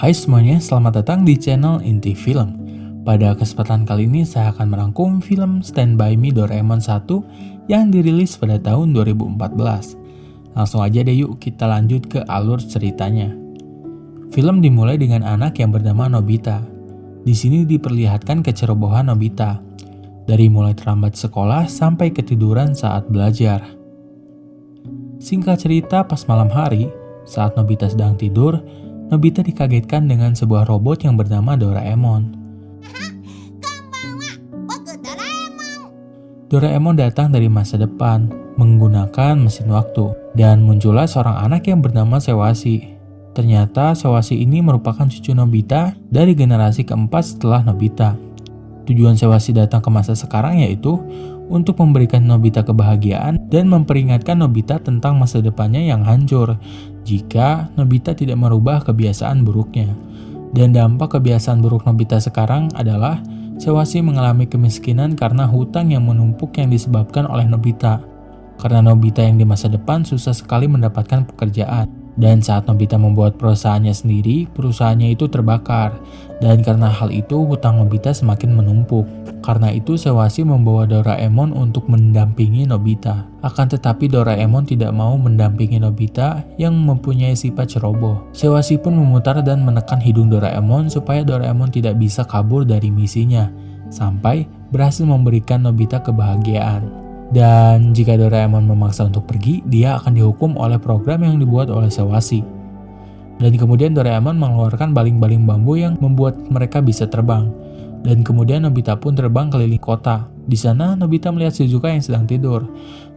Hai semuanya, selamat datang di channel Inti Film. Pada kesempatan kali ini saya akan merangkum film Stand By Me Doraemon 1 yang dirilis pada tahun 2014. Langsung aja deh yuk kita lanjut ke alur ceritanya. Film dimulai dengan anak yang bernama Nobita. Di sini diperlihatkan kecerobohan Nobita. Dari mulai terlambat sekolah sampai ketiduran saat belajar. Singkat cerita, pas malam hari, saat Nobita sedang tidur, Nobita dikagetkan dengan sebuah robot yang bernama Doraemon. Doraemon datang dari masa depan menggunakan mesin waktu dan muncullah seorang anak yang bernama Sewasi. Ternyata Sewasi ini merupakan cucu Nobita dari generasi keempat setelah Nobita. Tujuan Sewasi datang ke masa sekarang yaitu untuk memberikan Nobita kebahagiaan dan memperingatkan Nobita tentang masa depannya yang hancur jika Nobita tidak merubah kebiasaan buruknya. Dan dampak kebiasaan buruk Nobita sekarang adalah Sewasi mengalami kemiskinan karena hutang yang menumpuk yang disebabkan oleh Nobita. Karena Nobita yang di masa depan susah sekali mendapatkan pekerjaan. Dan saat Nobita membuat perusahaannya sendiri, perusahaannya itu terbakar. Dan karena hal itu, hutang Nobita semakin menumpuk. Karena itu, Sewasi membawa Doraemon untuk mendampingi Nobita. Akan tetapi Doraemon tidak mau mendampingi Nobita yang mempunyai sifat ceroboh. Sewasi pun memutar dan menekan hidung Doraemon supaya Doraemon tidak bisa kabur dari misinya. Sampai berhasil memberikan Nobita kebahagiaan. Dan jika Doraemon memaksa untuk pergi, dia akan dihukum oleh program yang dibuat oleh Sewasi. Dan kemudian Doraemon mengeluarkan baling-baling bambu yang membuat mereka bisa terbang. Dan kemudian Nobita pun terbang keliling kota. Di sana Nobita melihat Shizuka yang sedang tidur.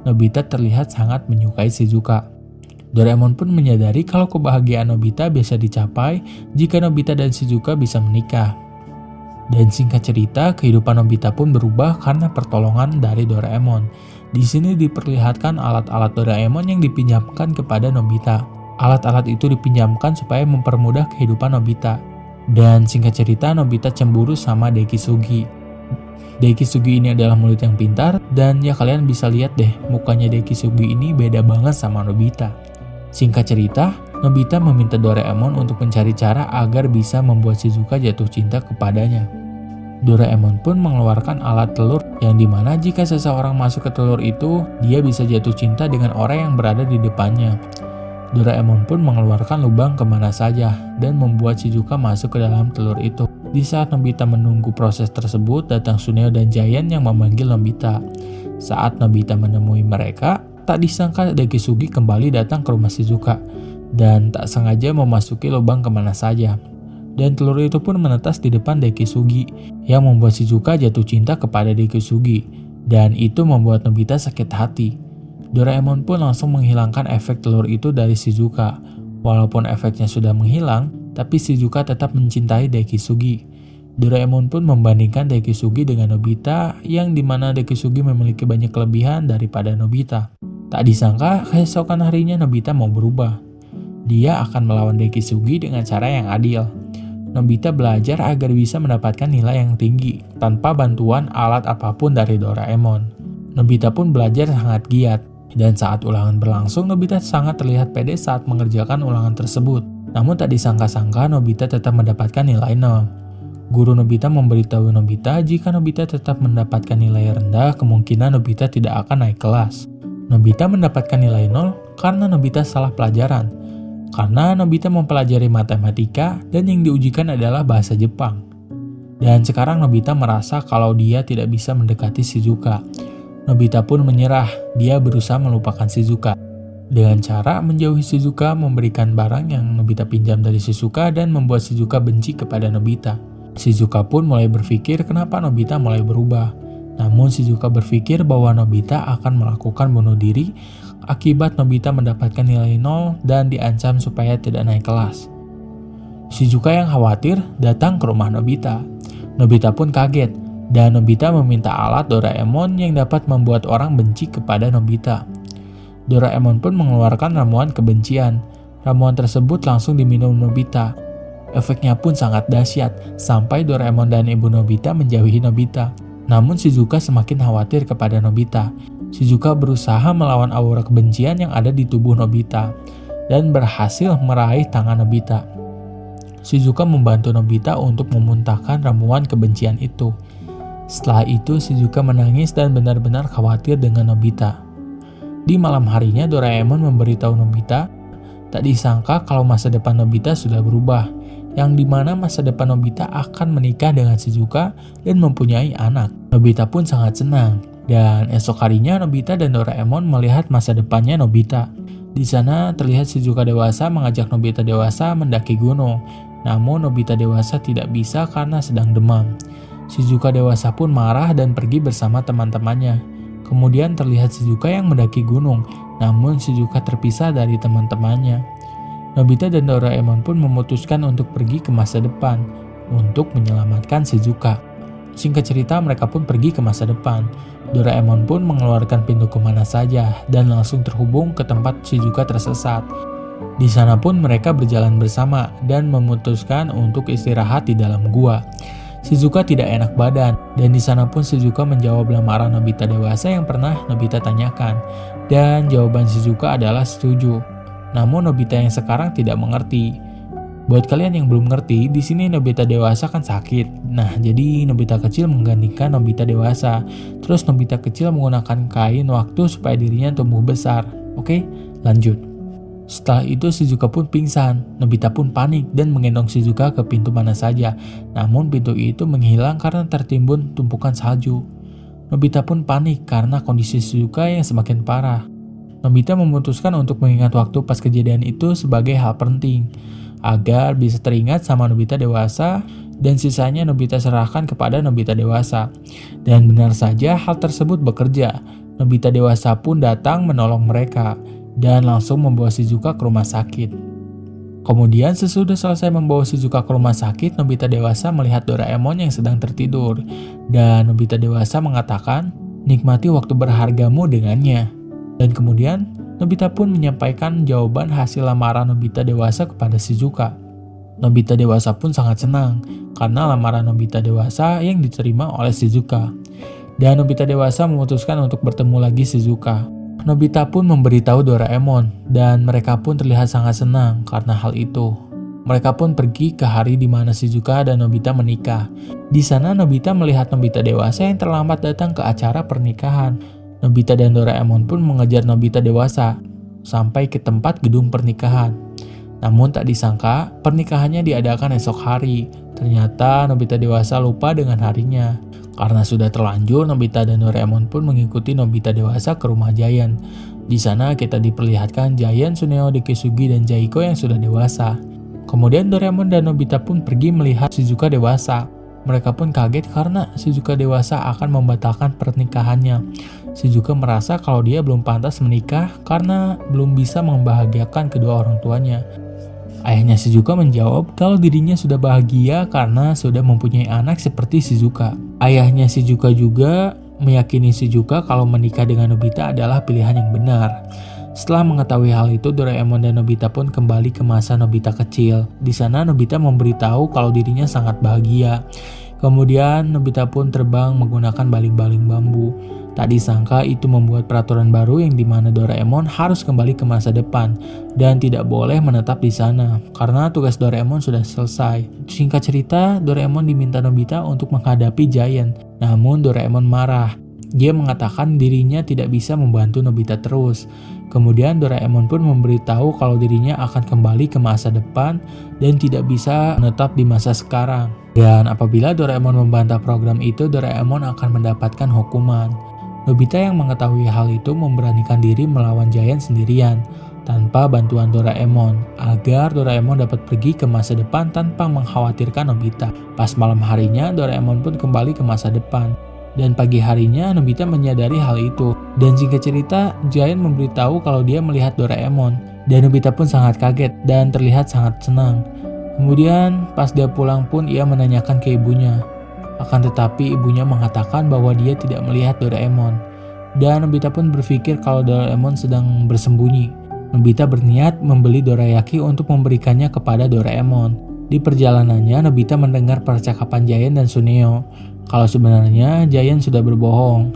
Nobita terlihat sangat menyukai Shizuka. Doraemon pun menyadari kalau kebahagiaan Nobita bisa dicapai jika Nobita dan Shizuka bisa menikah. Dan singkat cerita, kehidupan Nobita pun berubah karena pertolongan dari Doraemon. Di sini diperlihatkan alat-alat Doraemon yang dipinjamkan kepada Nobita. Alat-alat itu dipinjamkan supaya mempermudah kehidupan Nobita. Dan singkat cerita, Nobita cemburu sama Dekisugi. Dekisugi ini adalah murid yang pintar, dan ya kalian bisa lihat deh, mukanya Dekisugi ini beda banget sama Nobita. Singkat cerita, Nobita meminta Doraemon untuk mencari cara agar bisa membuat Shizuka jatuh cinta kepadanya. Doraemon pun mengeluarkan alat telur yang dimana jika seseorang masuk ke telur itu, dia bisa jatuh cinta dengan orang yang berada di depannya. Doraemon pun mengeluarkan lubang kemana saja dan membuat Shizuka masuk ke dalam telur itu. Di saat Nobita menunggu proses tersebut, datang Suneo dan Giant yang memanggil Nobita. Saat Nobita menemui mereka, tak disangka Dekisugi kembali datang ke rumah Shizuka dan tak sengaja memasuki lubang kemana saja. Dan telur itu pun menetas di depan Dekisugi yang membuat Shizuka jatuh cinta kepada Dekisugi. Dan itu membuat Nobita sakit hati. Doraemon pun langsung menghilangkan efek telur itu dari Shizuka. Walaupun efeknya sudah menghilang, tapi Shizuka tetap mencintai Dekisugi. Doraemon pun membandingkan Dekisugi dengan Nobita yang dimana Dekisugi memiliki banyak kelebihan daripada Nobita. Tak disangka keesokan harinya Nobita mau berubah. Dia akan melawan Dekisugi dengan cara yang adil. Nobita belajar agar bisa mendapatkan nilai yang tinggi tanpa bantuan alat apapun dari Doraemon. Nobita pun belajar sangat giat. Dan saat ulangan berlangsung, Nobita sangat terlihat pede saat mengerjakan ulangan tersebut. Namun tak disangka-sangka Nobita tetap mendapatkan nilai 0. Guru Nobita memberitahu Nobita jika Nobita tetap mendapatkan nilai rendah, kemungkinan Nobita tidak akan naik kelas. Nobita mendapatkan nilai 0 karena Nobita salah pelajaran. Karena Nobita mempelajari matematika dan yang diujikan adalah bahasa Jepang. Dan sekarang Nobita merasa kalau dia tidak bisa mendekati Shizuka. Nobita pun menyerah, dia berusaha melupakan Shizuka. Dengan cara menjauhi Shizuka, memberikan barang yang Nobita pinjam dari Shizuka dan membuat Shizuka benci kepada Nobita. Shizuka pun mulai berpikir kenapa Nobita mulai berubah. Namun Shizuka berpikir bahwa Nobita akan melakukan bunuh diri akibat Nobita mendapatkan nilai 0 dan diancam supaya tidak naik kelas. Shizuka yang khawatir datang ke rumah Nobita. Nobita pun kaget dan Nobita meminta alat Doraemon yang dapat membuat orang benci kepada Nobita. Doraemon pun mengeluarkan ramuan kebencian. Ramuan tersebut langsung diminum Nobita. Efeknya pun sangat dahsyat sampai Doraemon dan ibu Nobita menjauhi Nobita. Namun Shizuka semakin khawatir kepada Nobita. Shizuka berusaha melawan aura kebencian yang ada di tubuh Nobita dan berhasil meraih tangan Nobita. Shizuka membantu Nobita untuk memuntahkan ramuan kebencian itu. Setelah itu Shizuka menangis dan benar-benar khawatir dengan Nobita. Di malam harinya Doraemon memberitahu Nobita, tak disangka kalau masa depan Nobita sudah berubah, yang dimana masa depan Nobita akan menikah dengan Shizuka dan mempunyai anak. Nobita pun sangat senang, dan esok harinya Nobita dan Doraemon melihat masa depannya Nobita. Di sana terlihat Shizuka dewasa mengajak Nobita dewasa mendaki gunung, namun Nobita dewasa tidak bisa karena sedang demam. Shizuka dewasa pun marah dan pergi bersama teman-temannya. Kemudian terlihat Shizuka yang mendaki gunung, namun Shizuka terpisah dari teman-temannya. Nobita dan Doraemon pun memutuskan untuk pergi ke masa depan untuk menyelamatkan Shizuka. Singkat cerita, mereka pun pergi ke masa depan. Doraemon pun mengeluarkan pintu kemana saja dan langsung terhubung ke tempat Shizuka tersesat. Di sana pun mereka berjalan bersama dan memutuskan untuk istirahat di dalam gua. Shizuka tidak enak badan, dan di sana pun Shizuka menjawab lamaran Nobita dewasa yang pernah Nobita tanyakan. Dan jawaban Shizuka adalah setuju. Namun Nobita yang sekarang tidak mengerti. Buat kalian yang belum ngerti, di sini Nobita dewasa kan sakit. Nah, jadi Nobita kecil menggantikan Nobita dewasa. Terus Nobita kecil menggunakan kain waktu supaya dirinya tumbuh besar. Oke, lanjut. Setelah itu Shizuka pun pingsan. Nobita pun panik dan menggendong Shizuka ke pintu mana saja. Namun pintu itu menghilang karena tertimbun tumpukan salju. Nobita pun panik karena kondisi Shizuka yang semakin parah. Nobita memutuskan untuk mengingat waktu pas kejadian itu sebagai hal penting, agar bisa teringat sama Nobita dewasa, dan sisanya Nobita serahkan kepada Nobita dewasa. Dan benar saja hal tersebut bekerja. Nobita dewasa pun datang menolong mereka dan langsung membawa Shizuka ke rumah sakit. Kemudian sesudah selesai membawa Shizuka ke rumah sakit, Nobita dewasa melihat Doraemon yang sedang tertidur. Dan Nobita dewasa mengatakan, "Nikmati waktu berhargamu dengannya." Dan kemudian Nobita pun menyampaikan jawaban hasil lamaran Nobita dewasa kepada Shizuka. Nobita dewasa pun sangat senang karena lamaran Nobita dewasa yang diterima oleh Shizuka. Dan Nobita dewasa memutuskan untuk bertemu lagi Shizuka. Nobita pun memberitahu Doraemon dan mereka pun terlihat sangat senang karena hal itu. Mereka pun pergi ke hari di mana Shizuka dan Nobita menikah. Di sana Nobita melihat Nobita dewasa yang terlambat datang ke acara pernikahan. Nobita dan Doraemon pun mengejar Nobita dewasa sampai ke tempat gedung pernikahan. Namun tak disangka pernikahannya diadakan esok hari. Ternyata Nobita dewasa lupa dengan harinya. Karena sudah terlanjur, Nobita dan Doraemon pun mengikuti Nobita dewasa ke rumah Giant. Di sana kita diperlihatkan Giant, Suneo, Dekisugi, dan Jaiko yang sudah dewasa. Kemudian Doraemon dan Nobita pun pergi melihat Shizuka dewasa. Mereka pun kaget karena Shizuka dewasa akan membatalkan pernikahannya. Shizuka merasa kalau dia belum pantas menikah karena belum bisa membahagiakan kedua orang tuanya. Ayahnya Shizuka menjawab kalau dirinya sudah bahagia karena sudah mempunyai anak seperti Shizuka. Ayahnya Shizuka juga meyakini Shizuka kalau menikah dengan Nobita adalah pilihan yang benar. Setelah mengetahui hal itu, Doraemon dan Nobita pun kembali ke masa Nobita kecil. Di sana Nobita memberitahu kalau dirinya sangat bahagia. Kemudian Nobita pun terbang menggunakan baling-baling bambu. Tak disangka itu membuat peraturan baru yang dimana Doraemon harus kembali ke masa depan dan tidak boleh menetap di sana karena tugas Doraemon sudah selesai. Singkat cerita, Doraemon diminta Nobita untuk menghadapi Giant. Namun Doraemon marah. Dia mengatakan dirinya tidak bisa membantu Nobita terus. Kemudian Doraemon pun memberitahu kalau dirinya akan kembali ke masa depan dan tidak bisa menetap di masa sekarang. Dan apabila Doraemon membantah program itu, Doraemon akan mendapatkan hukuman. Nobita yang mengetahui hal itu memberanikan diri melawan Giant sendirian tanpa bantuan Doraemon agar Doraemon dapat pergi ke masa depan tanpa mengkhawatirkan Nobita. Pas malam harinya, Doraemon pun kembali ke masa depan. Dan pagi harinya Nobita menyadari hal itu. Dan singkat cerita, Giant memberitahu kalau dia melihat Doraemon. Dan Nobita pun sangat kaget dan terlihat sangat senang. Kemudian pas dia pulang pun ia menanyakan ke ibunya. Akan tetapi ibunya mengatakan bahwa dia tidak melihat Doraemon. Dan Nobita pun berpikir kalau Doraemon sedang bersembunyi. Nobita berniat membeli dorayaki untuk memberikannya kepada Doraemon. Di perjalanannya Nobita mendengar percakapan Giant dan Suneo. Kalau sebenarnya Giant sudah berbohong.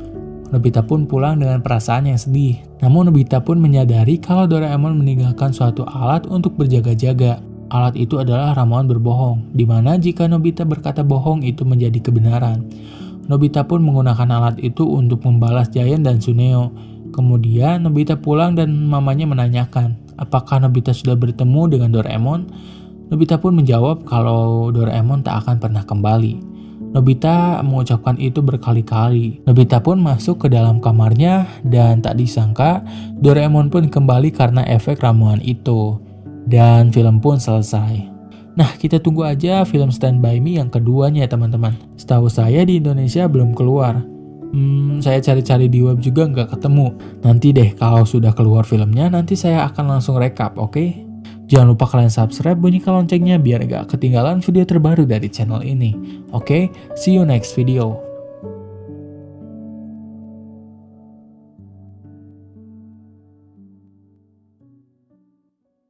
Nobita pun pulang dengan perasaan yang sedih. Namun Nobita pun menyadari kalau Doraemon meninggalkan suatu alat untuk berjaga-jaga. alat itu adalah ramuan berbohong, di mana jika Nobita berkata bohong itu menjadi kebenaran. Nobita pun menggunakan alat itu untuk membalas Giant dan Tsuneo. Kemudian Nobita pulang dan mamanya menanyakan, apakah Nobita sudah bertemu dengan Doraemon? Nobita pun menjawab kalau Doraemon tak akan pernah kembali. Nobita mengucapkan itu berkali-kali. Nobita pun masuk ke dalam kamarnya dan tak disangka Doraemon pun kembali karena efek ramuan itu. Dan film pun selesai. Nah, kita tunggu aja film Stand By Me yang keduanya ya teman-teman. Setahu saya di Indonesia belum keluar. Saya cari-cari di web juga nggak ketemu. Nanti deh kalau sudah keluar filmnya, nanti saya akan langsung rekap, oke? Jangan lupa kalian subscribe, bunyikan loncengnya biar nggak ketinggalan video terbaru dari channel ini. Oke, see you next video.